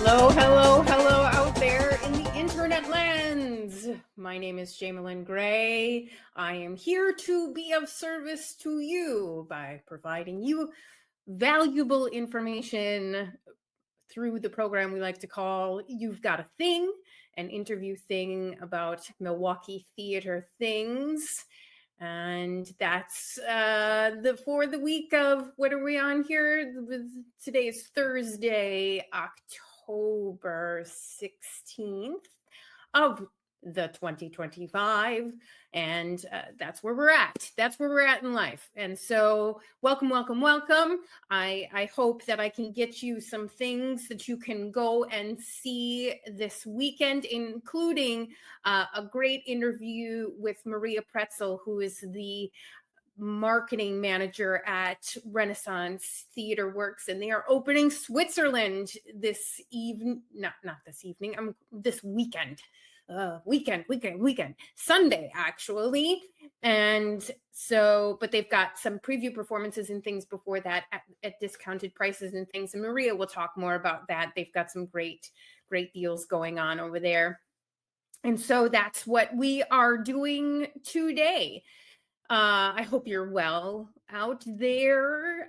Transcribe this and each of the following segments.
Hello, hello, hello out there in the internet lands. My name is Jaimelyn Gray. I am here to be of service to you by providing you valuable information through the program we like to call You've Got a Thing, an interview thing about Milwaukee theater things. And that's for the week of, what are we on here? Today is Thursday, October 16th of the 2025. And that's where we're at. That's where we're at in life. And so welcome, welcome, welcome. I hope that I can get you some things that you can go and see this weekend, including a great interview with Maria Pretzl, who is the marketing manager at Renaissance Theaterworks, and they are opening Switzerland this evening, not this evening, this weekend. Sunday, actually. And so, but they've got some preview performances and things before that at discounted prices and things. And Maria will talk more about that. They've got some great deals going on over there. And so that's what we are doing today. I hope you're well out there.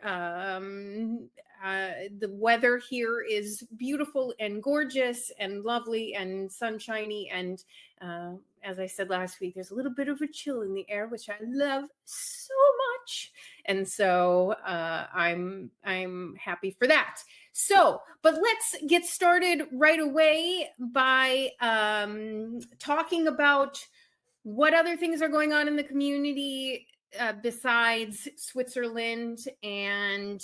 The weather here is beautiful and gorgeous and lovely and sunshiny. And as I said last week, there's a little bit of a chill in the air, which I love so much. And so I'm happy for that. So, but let's get started right away by talking about what other things are going on in the community besides Switzerland, and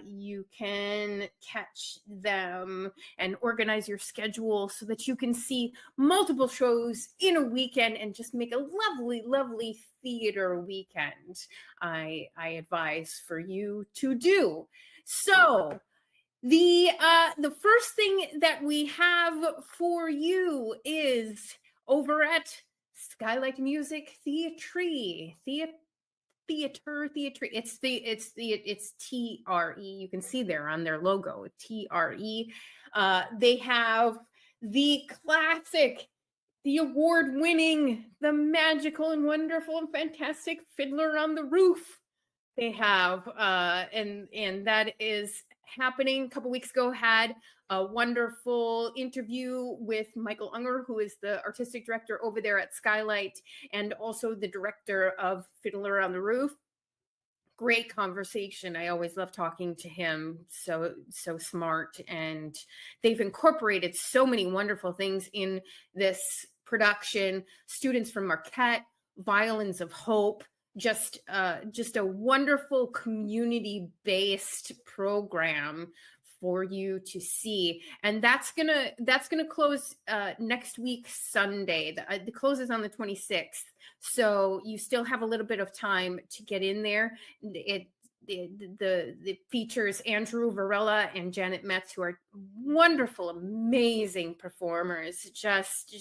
you can catch them and organize your schedule so that you can see multiple shows in a weekend and just make a lovely, lovely theater weekend. I advise for you to do. So the first thing that we have for you is over at Skylight Music Theatre. It's TRE. You can see there on their logo, TRE. They have the classic, the award-winning, the magical and wonderful and fantastic Fiddler on the Roof. They have, and that is happening. A couple weeks ago, had a wonderful interview with Michael Unger, who is the artistic director over there at Skylight, and also the director of Fiddler on the Roof. Great conversation. I always love talking to him. So smart. And they've incorporated so many wonderful things in this production. Students from Marquette, Violins of Hope, just a wonderful community-based program for you to see. And that's gonna close next week, Sunday. The close is on the 26th. So you still have a little bit of time to get in there. It features Andrew Varela and Janet Metz, who are wonderful, amazing performers. Just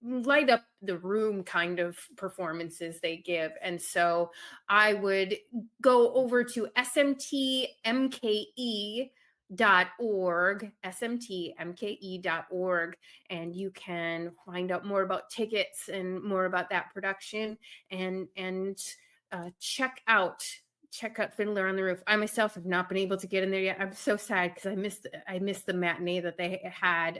light up the room kind of performances they give. And so I would go over to smtmke.org, and you can find out more about tickets and more about that production, and check out Fiddler on the Roof. I myself have not been able to get in there yet. I'm so sad because I missed the matinee that they had.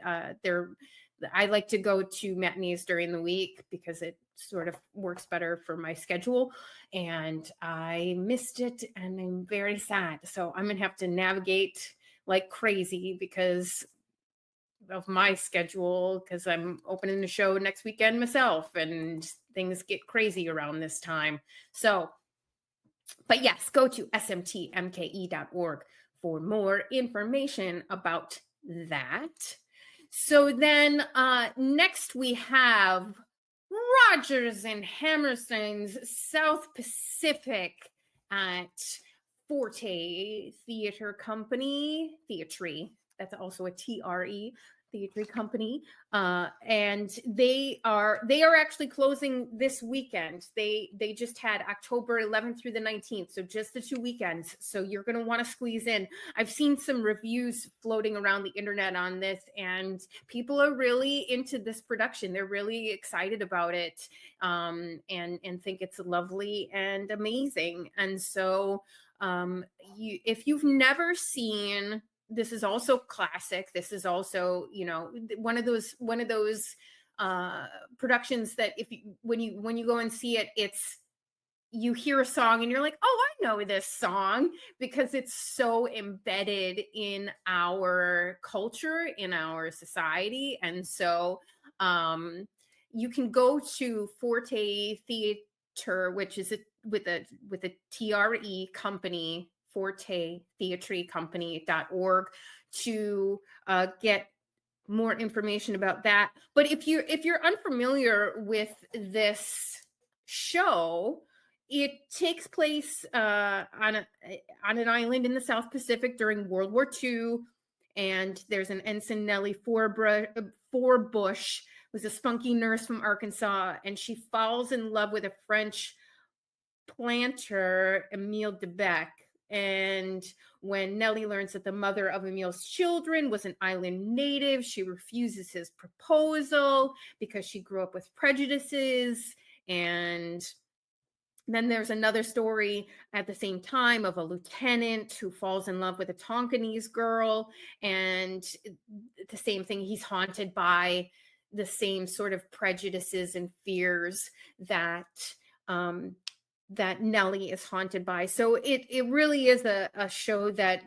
I like to go to matinees during the week because it sort of works better for my schedule, and I missed it, and I'm very sad. So I'm going to have to navigate like crazy because of my schedule, because I'm opening a show next weekend myself, and things get crazy around this time. So, but yes, go to smtmke.org for more information about that. So then next we have Rogers and Hammerstein's South Pacific at Forte Theater Company, Theatre. That's also a TRE. Theatre Company, and they are actually closing this weekend. They just had October 11th through the 19th, so just the 2 weekends. So you're going to want to squeeze in. I've seen some reviews floating around the internet on this, and people are really into this production. They're really excited about it, and think it's lovely and amazing. And so, if you've never seen, this is also classic. This is also, one of those productions that when you go and see it, you hear a song and you're like, oh, I know this song, because it's so embedded in our culture, in our society. And so you can go to Forte Theater, which is with a TRE company, fortetheatrecompany.org, to get more information about that. But if you're unfamiliar with this show, it takes place on an island in the South Pacific during World War II, and there's an Ensign Nellie Forbush, who's a spunky nurse from Arkansas, and she falls in love with a French planter, Emile Debec. And when Nellie learns that the mother of Emile's children was an island native, she refuses his proposal because she grew up with prejudices. And then there's another story at the same time of a lieutenant who falls in love with a Tonkinese girl, and the same thing, he's haunted by the same sort of prejudices and fears that that Nellie is haunted by. So it really is a show that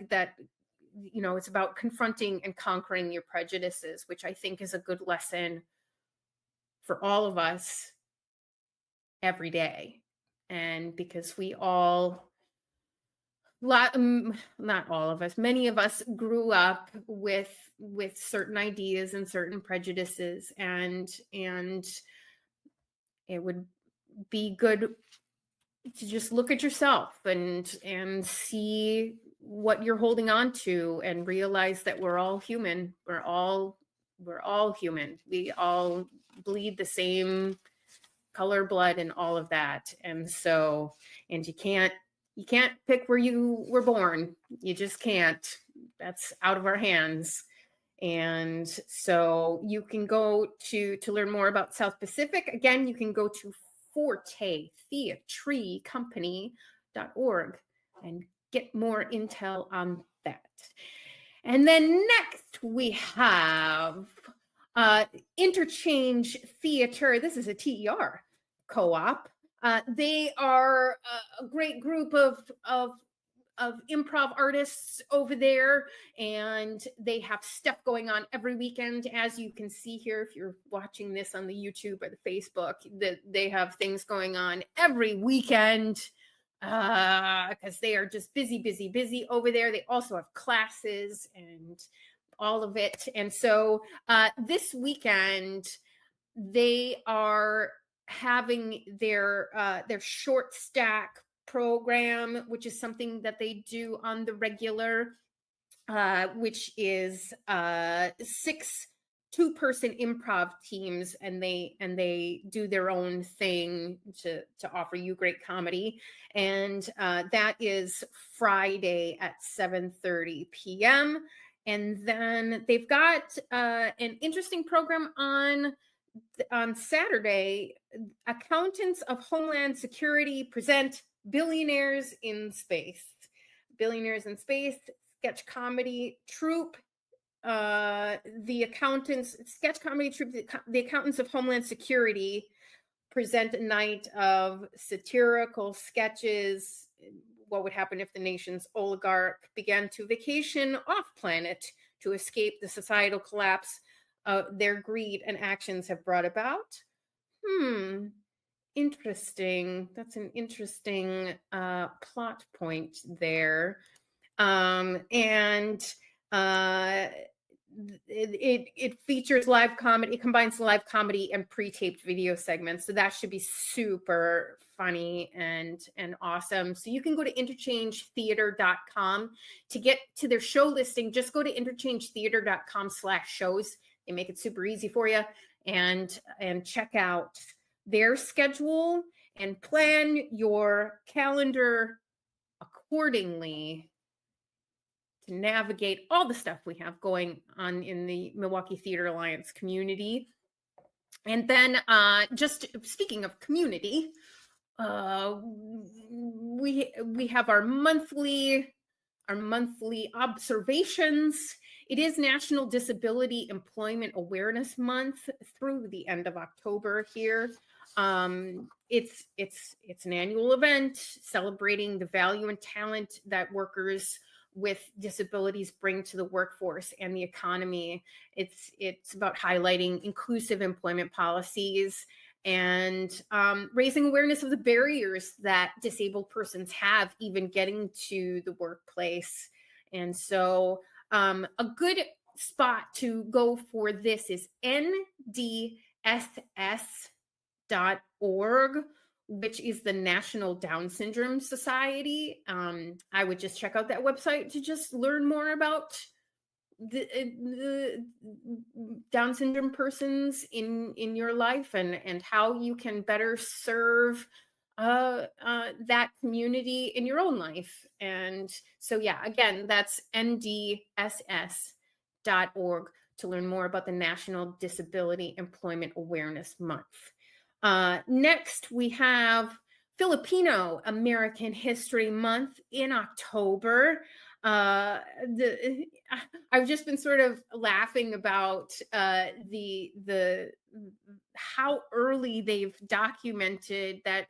it's about confronting and conquering your prejudices, which I think is a good lesson for all of us every day. And because we all, not all of us, many of us grew up with certain ideas and certain prejudices, and it would be good to just look at yourself and see what you're holding on to, and realize that we're all human. We're all human. We all bleed the same color, blood, and all of that. And so, and you can't pick where you were born. You just can't. That's out of our hands. And so you can go to learn more about South Pacific. Again, you can go to fortetheatrecompany.org and get more intel on that. And then next we have Interchange Theater. This is a TER co-op. They are a great group of improv artists over there, and they have stuff going on every weekend. As you can see here, if you're watching this on the YouTube or the Facebook, that they have things going on every weekend, because they are just busy over there. They also have classes and all of it. And so this weekend they are having their short stack program, which is something that they do on the regular, which is 6 2-person improv teams, and they do their own thing to offer you great comedy. And that is Friday at 7:30 p.m. And then they've got an interesting program on Saturday. Accountants of Homeland Security present Billionaires in Space. Billionaires in Space sketch comedy troupe. The accountants sketch comedy troupe, the Accountants of Homeland Security, present a night of satirical sketches. What would happen if the nation's oligarch began to vacation off planet to escape the societal collapse their greed and actions have brought about? Interesting. That's an interesting plot point there. And it features live comedy. It combines live comedy and pre-taped video segments. So that should be super funny and awesome. So you can go to interchangetheater.com to get to their show listing. Just go to interchangetheater.com/shows They make it super easy for you, and check out their schedule and plan your calendar accordingly to navigate all the stuff we have going on in the Milwaukee Theatre Alliance community. And then just speaking of community, we have our monthly observations. It is National Disability Employment Awareness Month through the end of October here. It's an annual event celebrating the value and talent that workers with disabilities bring to the workforce and the economy. It's about highlighting inclusive employment policies and raising awareness of the barriers that disabled persons have even getting to the workplace. And so a good spot to go for this is ndss.org, which is the National Down Syndrome Society. I would just check out that website to just learn more about the Down syndrome persons in your life and how you can better serve that community in your own life. And so, yeah, again, that's ndss.org to learn more about the National Disability Employment Awareness Month. Next, we have Filipino American History Month in October. I've just been sort of laughing about the how early they've documented that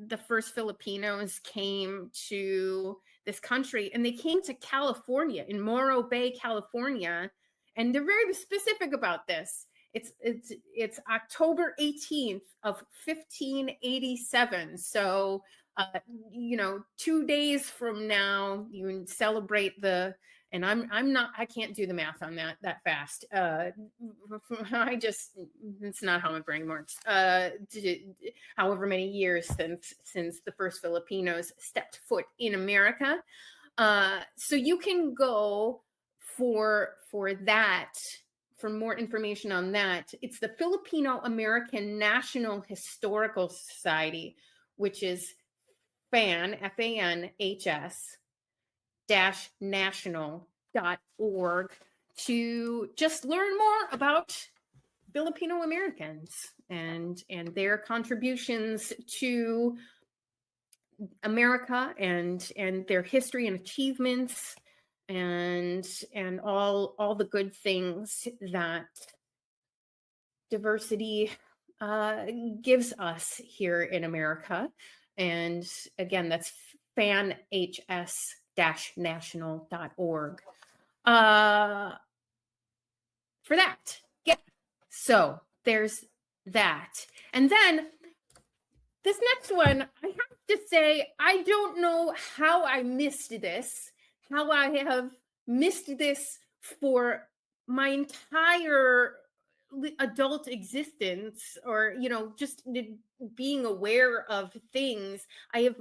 the first Filipinos came to this country, and they came to California, in Morro Bay, California, and they're very specific about this. It's October 18th of 1587. So, 2 days from now, you celebrate and I can't do the math on that fast. It's not how my brain works. However many years since the first Filipinos stepped foot in America. So you can go for that. For more information on that, it's the Filipino American National Historical Society, which is FAN, FANHS -national.org, to just learn more about Filipino Americans and their contributions to America and their history and achievements and all the good things that diversity gives us here in America. And again, that's fanhs-national.org for that. Yeah. So there's that. And then this next one, I have to say, I don't know how I missed this, how I have missed this for my entire adult existence, or just being aware of things. I have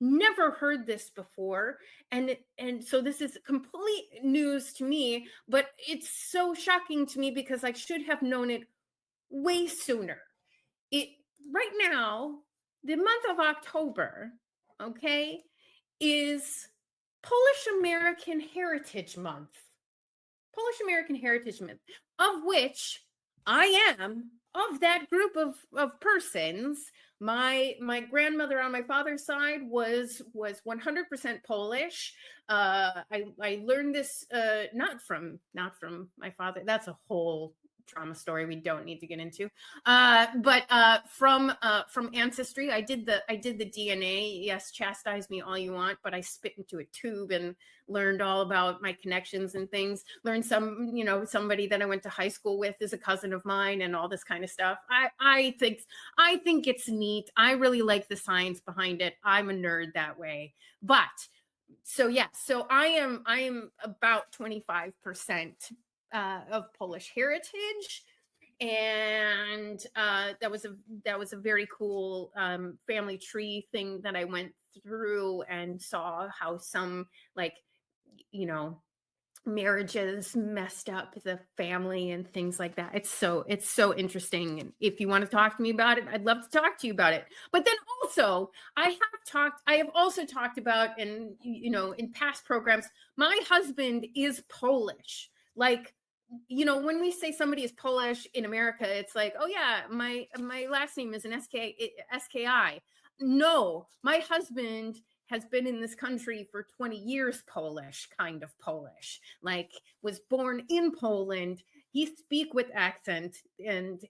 never heard this before, and so this is complete news to me, but it's so shocking to me because I should have known it way sooner. Right now, the month of October, okay, is Polish American Heritage Month. Polish American Heritage Month, of which I am of that group of persons. My grandmother on my father's side was 100% Polish. I learned this not from my father. That's a whole trauma story we don't need to get into. But from ancestry, I did the DNA. Yes, chastise me all you want, but I spit into a tube and learned all about my connections and things. Learned somebody that I went to high school with is a cousin of mine and all this kind of stuff. I think it's neat. I really like the science behind it. I'm a nerd that way. But so I am about 25% of Polish heritage, and that was a very cool family tree thing that I went through and saw how some marriages messed up the family and things like that. It's so interesting. And if you want to talk to me about it, I'd love to talk to you about it. But then also, I have also talked about, and in past programs, my husband is Polish. Like, when we say somebody is Polish in America, it's like, oh yeah, my last name is an SKI. No, my husband has been in this country for 20 years, kind of Polish, like was born in Poland. He speak with accent and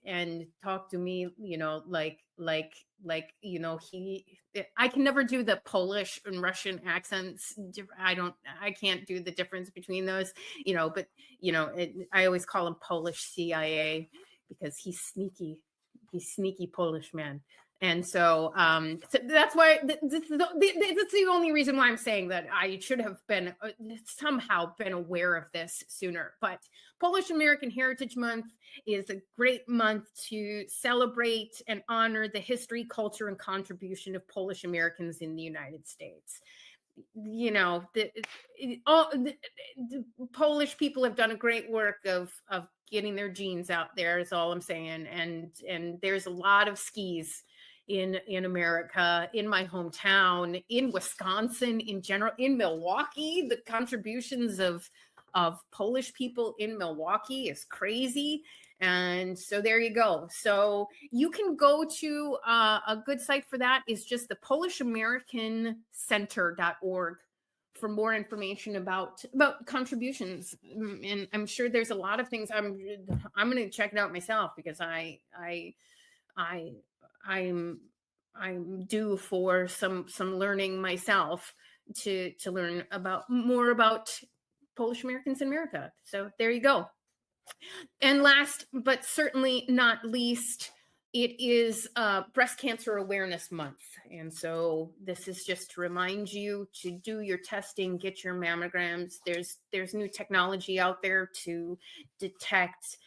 talk to me, I can never do the Polish and Russian accents. I can't do the difference between those, but I always call him Polish CIA because he's sneaky Polish man. And so, that's why that's the only reason why I'm saying that I should have somehow been aware of this sooner. But Polish American Heritage Month is a great month to celebrate and honor the history, culture, and contribution of Polish Americans in the United States. The Polish people have done a great work of getting their genes out there, is all I'm saying. And there's a lot of skis in America, in my hometown, in Wisconsin, in general, in Milwaukee. The contributions of Polish people in Milwaukee is crazy. And so there you go. So you can go to a good site for that is just the PolishAmericanCenter.org for more information about contributions. And I'm sure there's a lot of things. I'm going to check it out myself because I'm due for some learning myself to learn more about Polish Americans in America. So there you go. And last but certainly not least, it is Breast Cancer Awareness Month. And so this is just to remind you to do your testing, get your mammograms. There's new technology out there to detect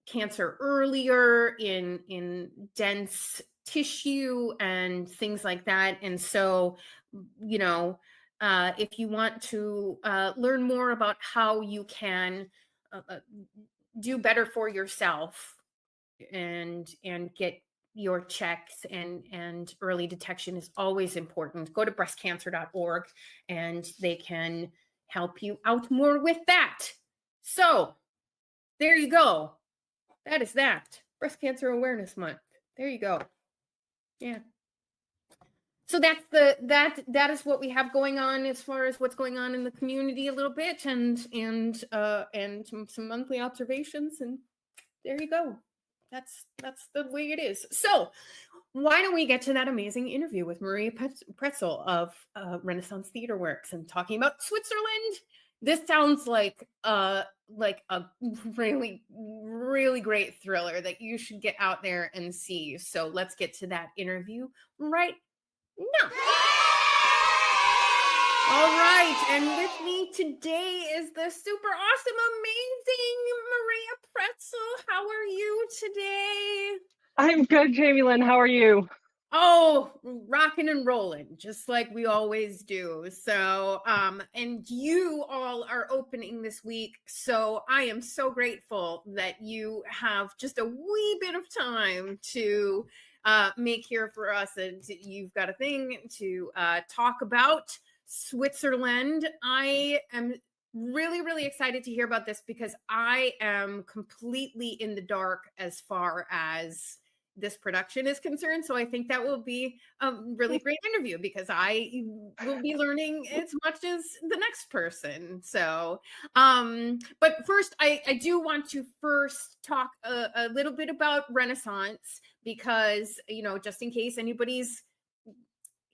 cancer earlier in dense tissue and things like that. And so, if you want to learn more about how you can do better for yourself and get your checks and early detection is always important. Go to breastcancer.org and they can help you out more with that. So there you go. That is that. Breast Cancer Awareness Month. There you go. Yeah. So that's that is what we have going on as far as what's going on in the community a little bit and some monthly observations, and there you go. That's the way it is. So why don't we get to that amazing interview with Maria Pretzl of Renaissance Theaterworks and talking about Switzerland. This sounds like a really, really great thriller that you should get out there and see. So let's get to that interview right now. All right, and with me today is the super awesome, amazing Maria Pretzl. How are you today? I'm good, Jaimelyn. How are you? Oh, rocking and rolling, just like we always do. So, and you all are opening this week. So I am so grateful that you have just a wee bit of time to make here for us. And you've got a thing to talk about Switzerland. I am really, really excited to hear about this because I am completely in the dark as far as this production is concerned. So I think that will be a really great interview because I will be learning as much as the next person. So, but first, I do want to first talk a little bit about Renaissance because, just in case anybody's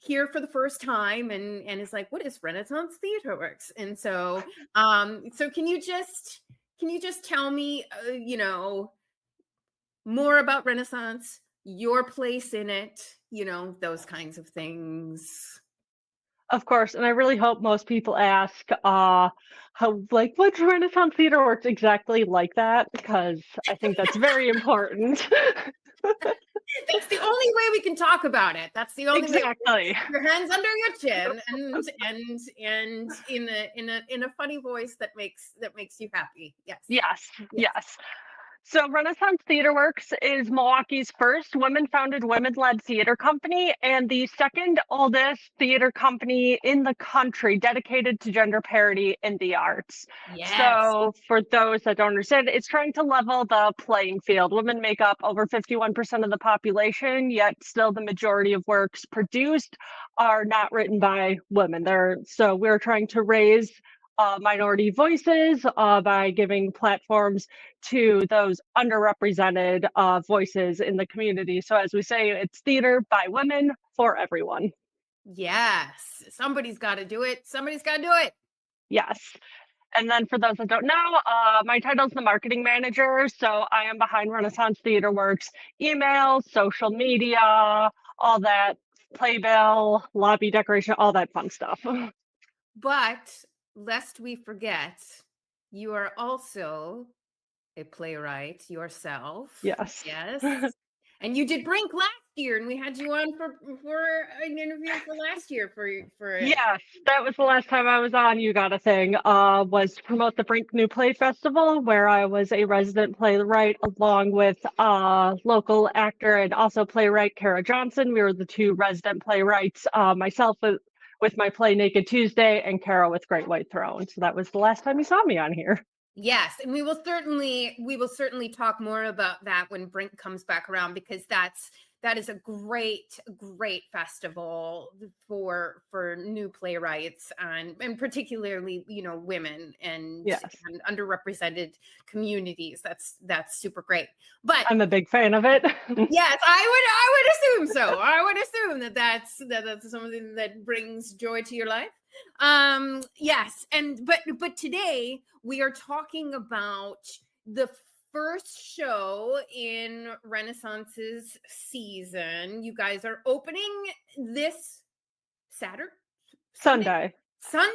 here for the first time and is like, what is Renaissance Theaterworks? And so, so can you just tell me, more about Renaissance, your place in it, those kinds of things. Of course, and I really hope most people ask, what's Renaissance Theaterworks exactly like that? Because I think that's very important. That's the only way we can talk about it. That's the only way. Exactly. Your hands under your chin and in a funny voice that makes you happy. Yes. Yes, Yes. yes. So Renaissance Theaterworks is Milwaukee's first women-founded, women-led theater company and the second oldest theater company in the country dedicated to gender parity in the arts. Yes. So for those that don't understand, it's trying to level the playing field. Women make up over 51% of the population, yet still the majority of works produced are not written by women. So we're trying to raise minority voices by giving platforms to those underrepresented voices in the community. So as we say, it's theater by women for everyone. Yes. Somebody's got to do it. Somebody's got to do it. Yes. And then for those that don't know, my title is the marketing manager. So I am behind Renaissance Theaterworks, email, social media, all that, playbill, lobby decoration, all that fun stuff. But lest we forget, you are also a playwright yourself. Yes. Yes. And you did Brink last year, and we had you on for an interview for last year for Yes, that was the last time I was on You Got a Thing, was to promote the Brink New Play Festival, where I was a resident playwright along with local actor and also playwright Kara Johnson. We were the two resident playwrights, myself with my play Naked Tuesday and Kara with Great White Throne. So that was the last time you saw me on here. Yes, and we will certainly talk more about that when Brink comes back around, because that is a great festival for new playwrights and particularly women and Yes. and underrepresented communities. That's super great. But I'm a big fan of it. yes, I would assume so. I would assume that that's something that brings joy to your life. Yes, but today we are talking about the first show in Renaissance's season. You guys are opening this Saturday? Sunday.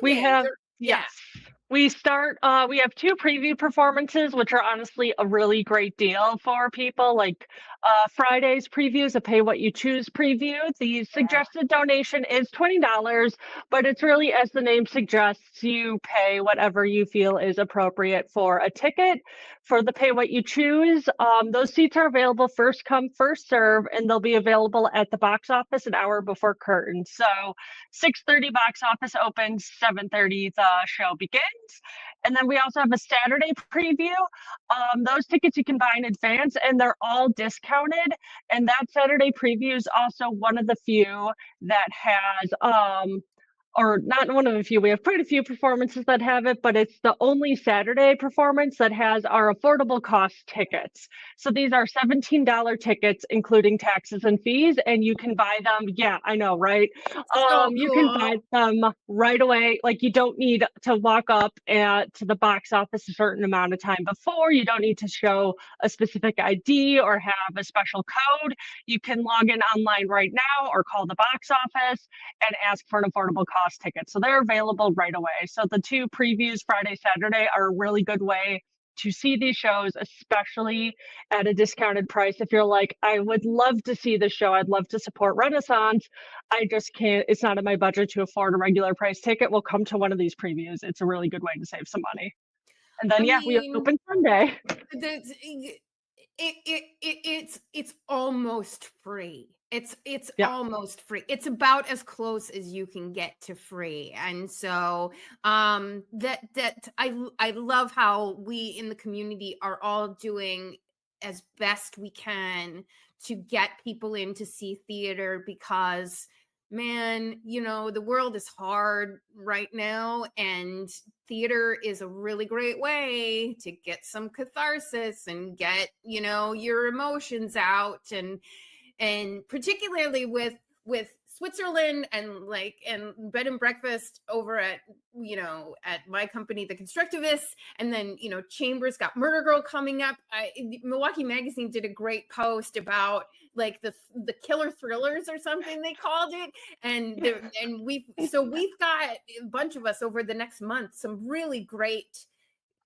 We have, yes. We start, we have two preview performances, which are honestly a really great deal for people. Like Friday's preview is a pay what you choose preview. The suggested donation is $20, but it's really, as the name suggests, you pay whatever you feel is appropriate for a ticket. For the pay what you choose, those seats are available first come, first serve, and they'll be available at the box office an hour before curtain. So 6:30 box office opens, 7:30 the show begins. And then we also have a Saturday preview. Those tickets you can buy in advance and they're all discounted. And that Saturday preview is also one of the few that has or not one of the few, we have quite a few performances that have it, but it's the only Saturday performance that has our affordable cost tickets. So these are $17 tickets, including taxes and fees, and you can buy them. Yeah, I know, right? You can buy them right away. Like you don't need to walk up to the box office a certain amount of time before. You don't need to show a specific ID or have a special code. You can log in online right now or call the box office and ask for an affordable cost tickets. So they're available right away. So the two previews, Friday, Saturday, are a really good way to see these shows, especially at a discounted price. If you're like, I would love to see the show, I'd love to support Renaissance, I just can't, it's not in my budget to afford a regular price ticket, we'll come to one of these previews. It's a really good way to save some money. And then, we open Sunday. It's almost free. It's Yeah. almost free. It's about as close as you can get to free. And so that I love how we in the community are all doing as best we can to get people in to see theater, because man, the world is hard right now, and theater is a really great way to get some catharsis and get, your emotions out, and particularly with Switzerland and bed and breakfast over at my company, The Constructivists, and then Chambers got Murder Girl coming up. Milwaukee Magazine did a great post about like the killer thrillers or something they called it, and we've got a bunch of us over the next month some really great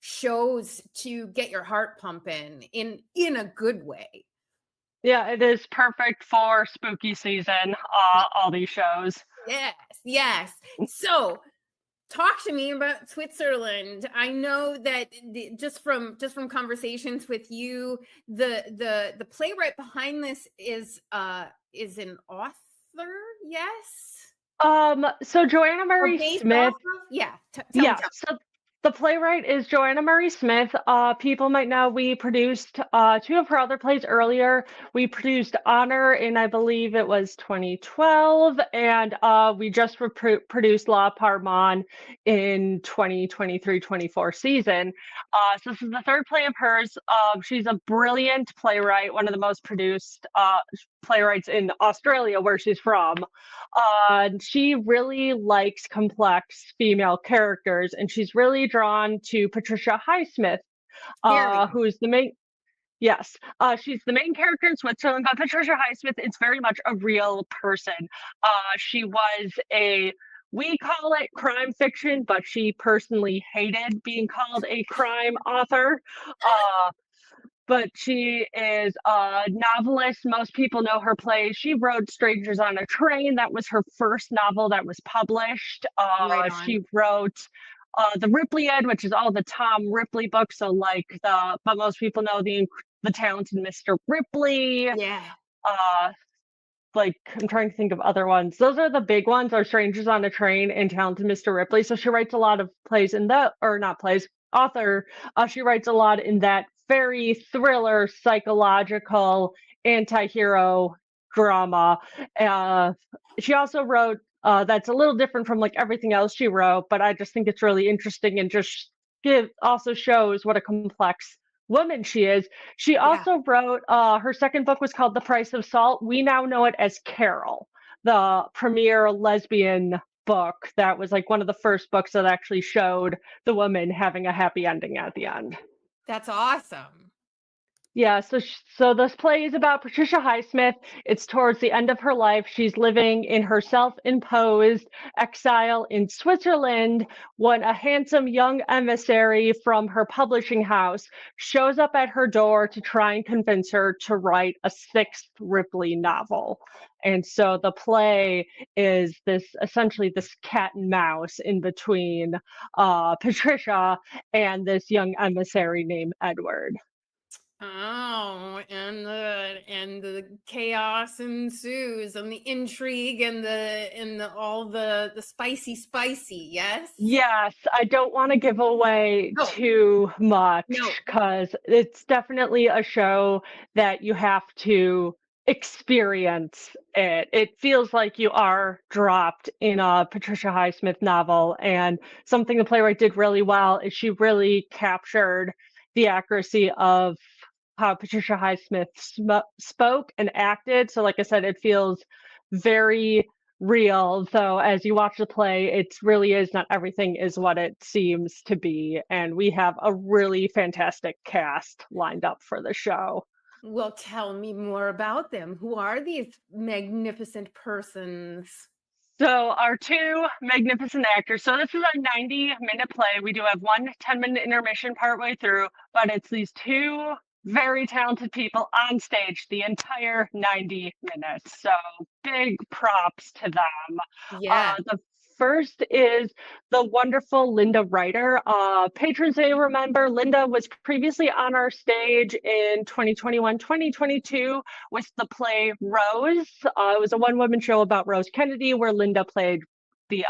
shows to get your heart pumping in a good way. Yeah, it is perfect for spooky season, all these shows. Yes, yes. So talk to me about Switzerland. I know that just from conversations with you, the playwright behind this is an author. Yes. So Joanna Marie Smith. Yeah. Tell me. Yeah, so the playwright is Joanna Marie Smith. People might know we produced two of her other plays earlier. We produced Honor in, I believe it was 2012, and we just produced La Parmon in 2023-24 season. So this is the third play of hers. She's a brilliant playwright, one of the most produced playwrights in Australia, where she's from. She really likes complex female characters, and she's really drawn to Patricia Highsmith, who's the main. Yes, she's the main character in Switzerland, but Patricia Highsmith is very much a real person. She was we call it crime fiction, but she personally hated being called a crime author. But she is a novelist. Most people know her plays. She wrote Strangers on a Train. That was her first novel that was published. She wrote the Ripleyed, which is all the Tom Ripley books. So but most people know the Talented Mr. Ripley. Yeah. I'm trying to think of other ones. Those are the big ones, are Strangers on a Train and Talented Mr. Ripley. So she writes a lot of plays in that, or not plays, author. She writes a lot in that very thriller, psychological, anti-hero drama. She also wrote, that's a little different from everything else she wrote, but I just think it's really interesting and just also shows what a complex woman she is. She also wrote, her second book was called The Price of Salt. We now know it as Carol, the premier lesbian book that was one of the first books that actually showed the woman having a happy ending at the end. That's awesome. Yeah, so this play is about Patricia Highsmith. It's towards the end of her life. She's living in her self-imposed exile in Switzerland when a handsome young emissary from her publishing house shows up at her door to try and convince her to write a sixth Ripley novel. And so the play is essentially this cat and mouse in between Patricia and this young emissary named Edward. Oh, and the chaos ensues, and the intrigue, and all the spicy. Yes. Yes, I don't want to give away too much because it's definitely a show that you have to experience it. It feels like you are dropped in a Patricia Highsmith novel, and something the playwright did really well is she really captured the accuracy of how Patricia Highsmith spoke and acted. So like I said, it feels very real. So as you watch the play, it really is not everything is what it seems to be. And we have a really fantastic cast lined up for the show. Well, tell me more about them. Who are these magnificent persons? So our two magnificent actors. So this is a 90-minute play. We do have one 10-minute intermission partway through, but it's these two very talented people on stage the entire 90 minutes. So big props to them. Yeah. The first is the wonderful Linda Ryder. Patrons may remember Linda was previously on our stage in 2021-2022 with the play Rose. It was a one-woman show about Rose Kennedy where Linda played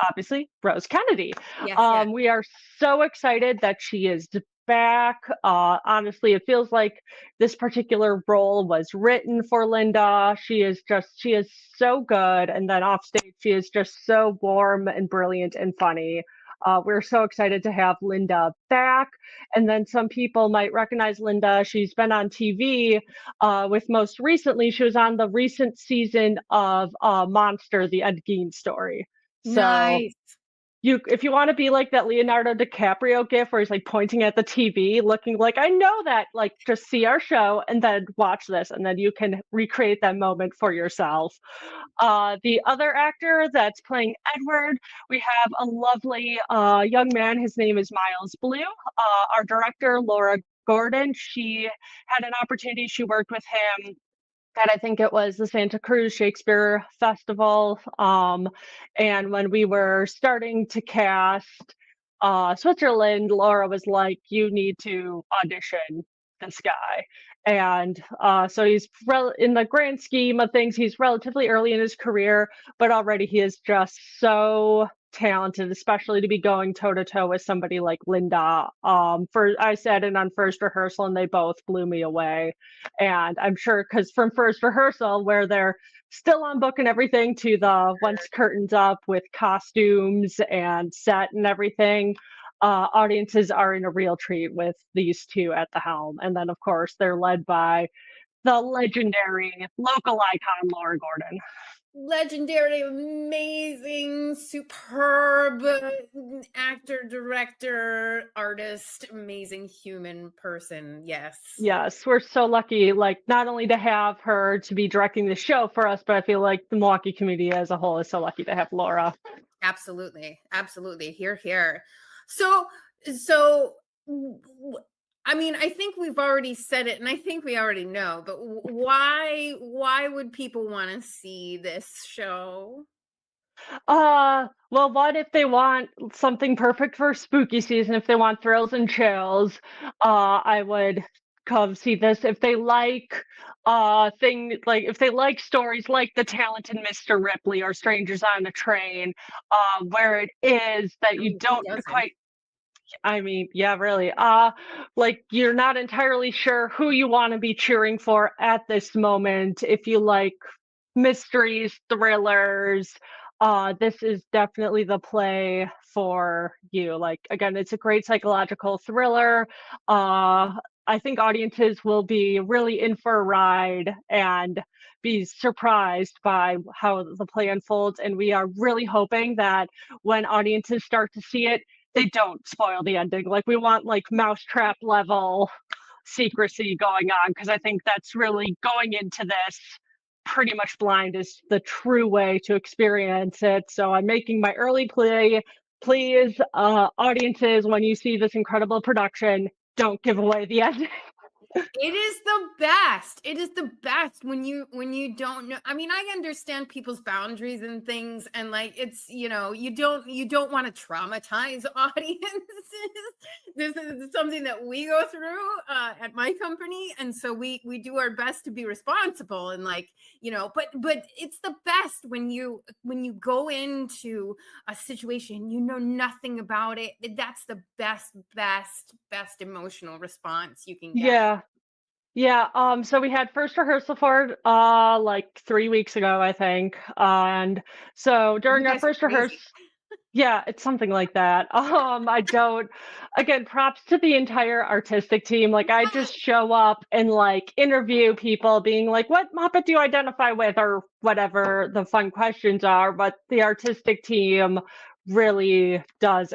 obviously Rose Kennedy. Yes. We are so excited that she is back. Honestly, it feels like this particular role was written for Linda. She is so good. And then off stage, she is just so warm and brilliant and funny. We're so excited to have Linda back. And then some people might recognize Linda. She's been on TV with most recently, she was on the recent season of Monster, the Ed Gein story. So nice. If you want to be like that Leonardo DiCaprio gif where he's pointing at the TV looking like, I know that, just see our show and then watch this and then you can recreate that moment for yourself. The other actor that's playing Edward, we have a lovely young man. His name is Miles Blue. Our director, Laura Gordon, she had an opportunity. She worked with him at, I think it was the Santa Cruz Shakespeare Festival. And when we were starting to cast Switzerland, Laura was like, you need to audition this guy. And so he's in the grand scheme of things, he's relatively early in his career, but already he is just so talented, especially to be going toe to toe with somebody like Linda. I said it on first rehearsal and they both blew me away. And I'm sure because from first rehearsal where they're still on book and everything to the once curtains up with costumes and set and everything, audiences are in a real treat with these two at the helm. And then of course they're led by the legendary local icon Laura Gordon. Legendary, amazing, superb actor, director, artist, amazing human person. Yes, we're so lucky, like not only to have her to be directing the show for us, but I feel like the Milwaukee community as a whole is so lucky to have Laura. Absolutely, here. So I mean, I think we've already said it, and I think we already know, but why would people want to see this show? Well, what if they want something perfect for spooky season? If they want thrills and chills, I would come see this. If they like if they like stories like The Talented Mr. Ripley or Strangers on a Train, where it is that you don't quite. I mean, yeah, really. Like you're not entirely sure who you want to be cheering for at this moment. If you like mysteries, thrillers, this is definitely the play for you. Like again, it's a great psychological thriller. I think audiences will be really in for a ride and be surprised by how the play unfolds. And we are really hoping that when audiences start to see it, they don't spoil the ending. Like we want like mousetrap level secrecy going on, because I think that's really going into this pretty much blind is the true way to experience it. So I'm making my early plea. Please, audiences, when you see this incredible production, don't give away the ending. It is the best. It is the best when you don't know. I mean, I understand people's boundaries and things, and like it's you don't want to traumatize audiences. This is something that we go through at my company, and so we do our best to be responsible and but it's the best when you go into a situation you know nothing about it. That's the best emotional response you can get. Yeah. So we had first rehearsal for it like 3 weeks ago, I think. And so during our first rehearsal, yeah, it's something like that. Again, props to the entire artistic team. Like I just show up and like interview people being like, what Muppet do you identify with, or whatever the fun questions are. But the artistic team really does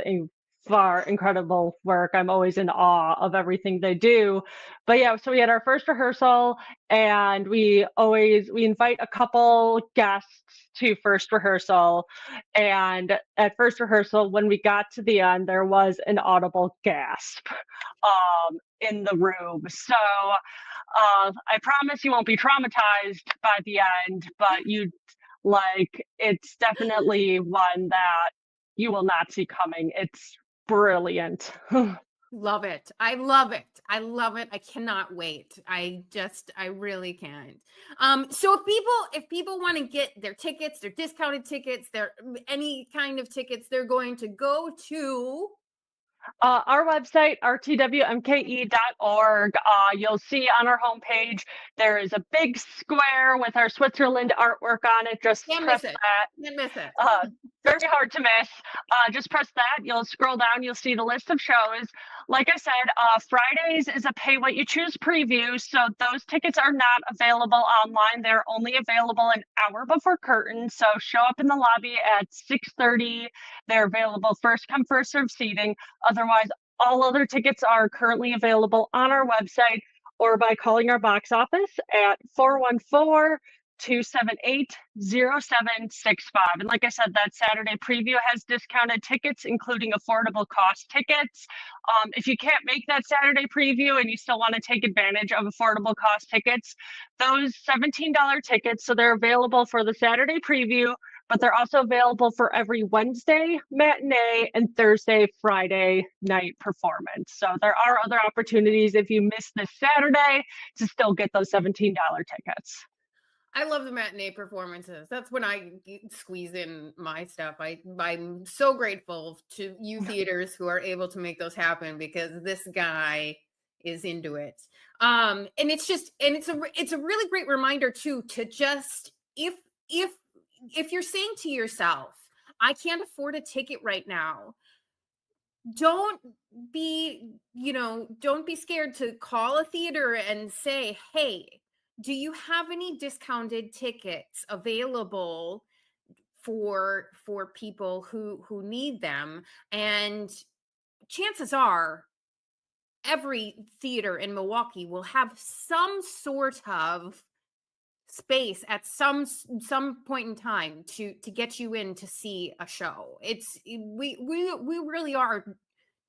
incredible work. I'm always in awe of everything they do. But yeah, so we had our first rehearsal, and we invite a couple guests to first rehearsal. And at first rehearsal, when we got to the end, there was an audible gasp in the room. So I promise you won't be traumatized by the end, but it's definitely one that you will not see coming. It's brilliant. Love it. I love it. I cannot wait. I really can't. So if people want to get their tickets, their discounted tickets, their any kind of tickets, they're going to go to our website, rtwmke.org. You'll see on our homepage, there is a big square with our Switzerland artwork on it. Just press that. Can't miss it. Very hard to miss. Just press that. You'll scroll down. You'll see the list of shows. Like I said, Fridays is a pay what you choose preview. So those tickets are not available online. They're only available an hour before curtain. So show up in the lobby at 6:30. They're available first come, first serve seating. Otherwise, all other tickets are currently available on our website or by calling our box office at 888-278-0765. And like I said, that Saturday preview has discounted tickets, including affordable cost tickets. If you can't make that Saturday preview and you still want to take advantage of affordable cost tickets, those $17 tickets, so they're available for the Saturday preview, but they're also available for every Wednesday matinee and Thursday, Friday night performance. So there are other opportunities if you miss this Saturday to still get those $17 tickets. I love the matinee performances. That's when I squeeze in my stuff. I'm so grateful to you theaters who are able to make those happen, because this guy is into it. And it's a really great reminder too, to just, if you're saying to yourself, I can't afford a ticket right now, don't be scared to call a theater and say, hey, do you have any discounted tickets available for people who need them? And chances are every theater in Milwaukee will have some sort of space at some point in time to get you in to see a show. We really are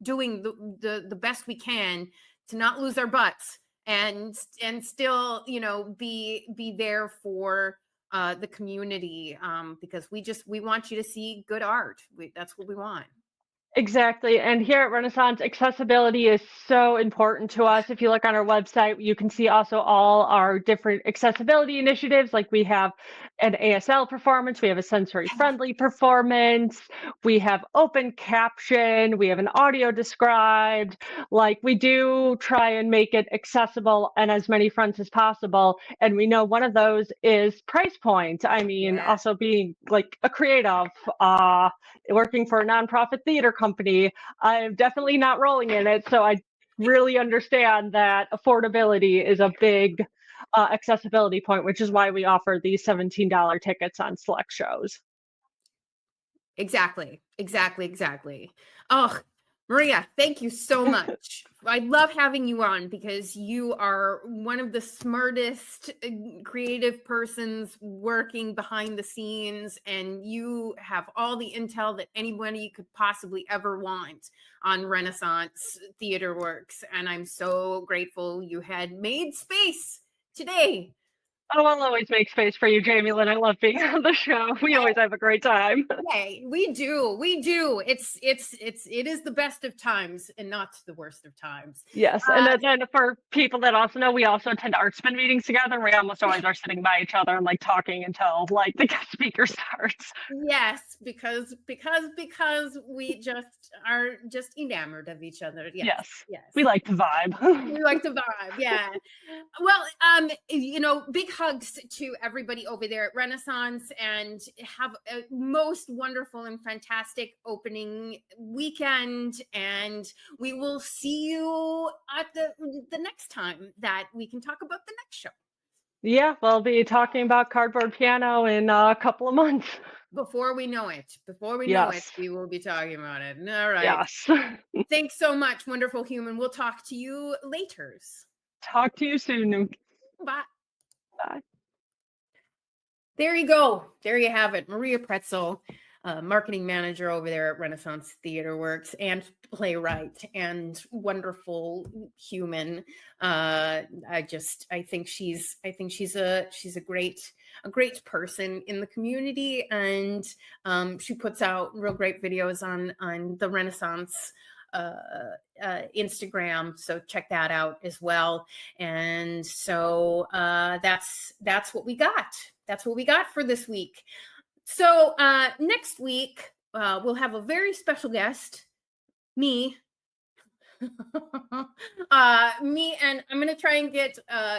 doing the best we can to not lose our butts and still, be there for the community, because we want you to see good art. That's what we want. Exactly. And here at Renaissance, accessibility is so important to us. If you look on our website, you can see also all our different accessibility initiatives. Like we have an ASL performance, we have a sensory friendly performance, we have open caption, we have an audio described. Like we do try and make it accessible and as many fronts as possible. And we know one of those is price point. I mean, also being like a creative, working for a nonprofit theater company, I'm definitely not rolling in it. So I really understand that affordability is a big accessibility point, which is why we offer these $17 tickets on select shows. Exactly. Oh, Maria, thank you so much. I love having you on because you are one of the smartest creative persons working behind the scenes, and you have all the intel that anybody could possibly ever want on Renaissance Theaterworks. And I'm so grateful you had made space today. Oh, I'll always make space for you, Jaimelyn. I love being on the show. We always have a great time. Hey, we do. It is the best of times and not the worst of times. Yes, and then for people that also know, we also attend artspin meetings together. We almost always are sitting by each other and like talking until like the guest speaker starts. Yes, because we are just enamored of each other. Yes. We like the vibe. We like the vibe. Yeah. Well, big hugs to everybody over there at Renaissance, and have a most wonderful and fantastic opening weekend. And we will see you at the next time that we can talk about the next show. Yeah, we'll be talking about Cardboard Piano in a couple of months. Before we know it, we will be talking about it. All right. Yes. Thanks so much, wonderful human. We'll talk to you later. Talk to you soon. Bye. Bye. There you go. There you have it. Maria Pretzl, marketing manager over there at Renaissance Theaterworks, and playwright and wonderful human. I think she's a great person in the community, and she puts out real great videos on the Renaissance Instagram, so check that out as well. And so that's what we got for this week. So next week we'll have a very special guest, me, and I'm going to try and get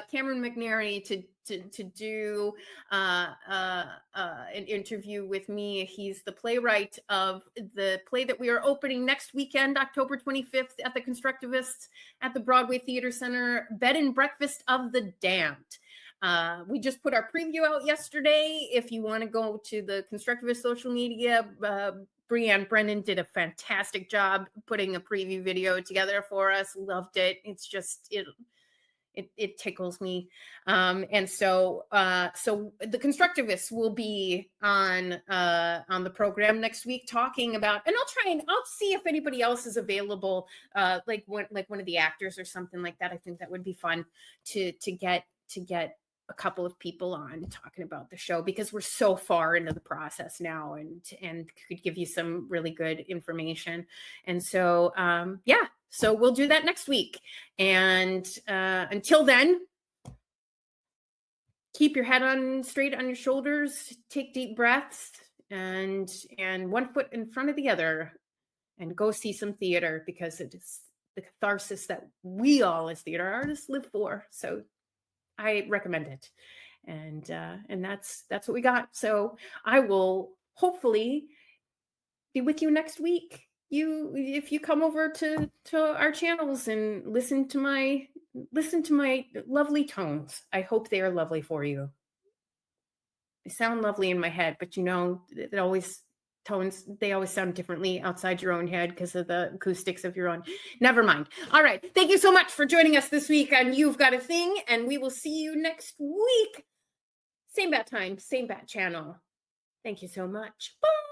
Cameron McNary to do an interview with me. He's the playwright of the play that we are opening next weekend, October 25th, at the Constructivists at the Broadway Theater Center, Bed and Breakfast of the Damned. We just put our preview out yesterday. If you want to go to the Constructivist social media, Brianne Brennan did a fantastic job putting a preview video together for us. Loved it. It tickles me. And so the Constructivists will be on the program next week talking about, and I'll see if anybody else is available, like one of the actors or something like that. I think that would be fun to get a couple of people on talking about the show, because we're so far into the process now, and could give you some really good information. And so, so we'll do that next week. And until then, keep your head on straight on your shoulders, take deep breaths, and one foot in front of the other, and go see some theater, because it is the catharsis that we all as theater artists live for. So I recommend it. And that's what we got. So I will hopefully be with you next week. If you come over to our channels and listen to my lovely tones. I hope they are lovely for you. They sound lovely in my head, but they always sound differently outside your own head because of the acoustics of your own. Never mind. All right. Thank you so much for joining us this week on You've Got a Thing, and we will see you next week. Same bat time, same bat channel. Thank you so much. Bye.